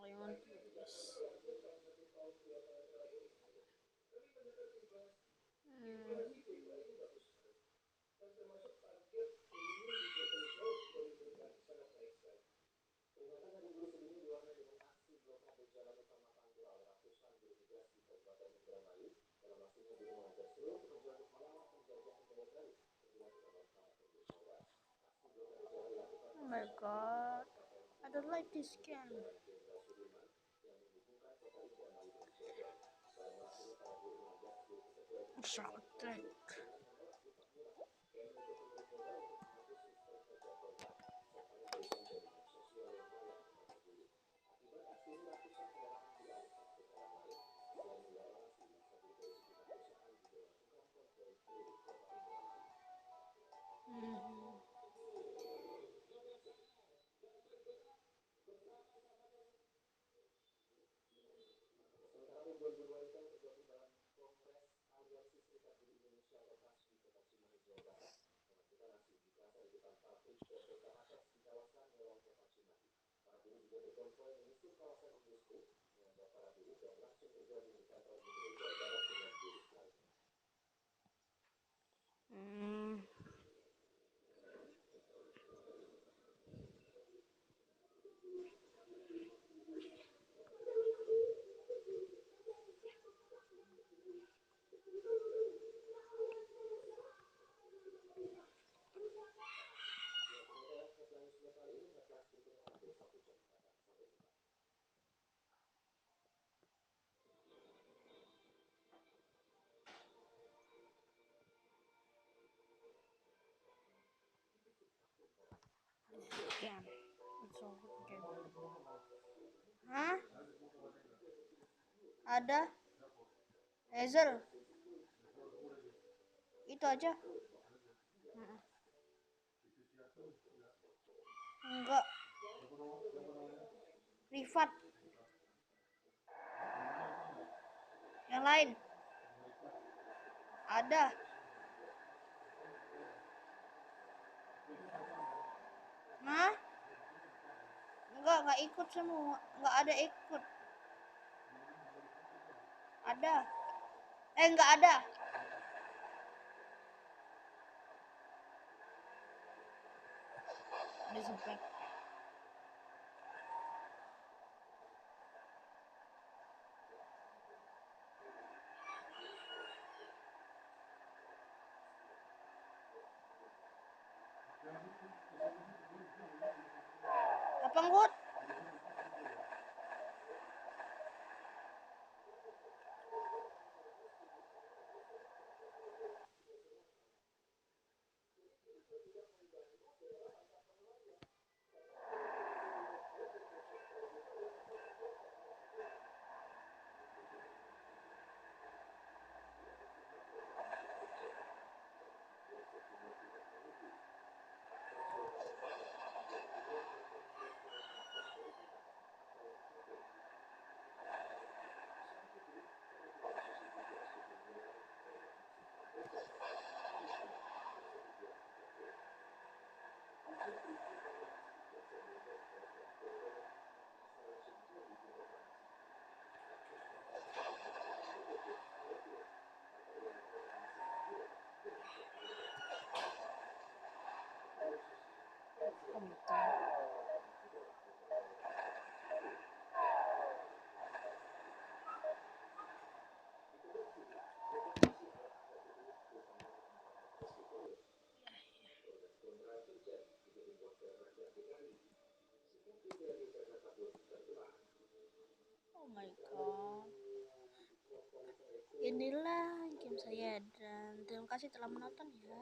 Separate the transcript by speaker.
Speaker 1: I want to do this. Oh my god, I don't like this game. Shark Attack. Mm. Game. It's a good game. Hah? Ada? Hazel? Itu aja? Enggak. Privat. Yang lain? Ada. Hah? Enggak ikut semua. Enggak ada ikut. Ada. Enggak ada. Ada sampai. Apa ngut? Oh my god. Inilah game saya dan terima kasih telah menonton ya.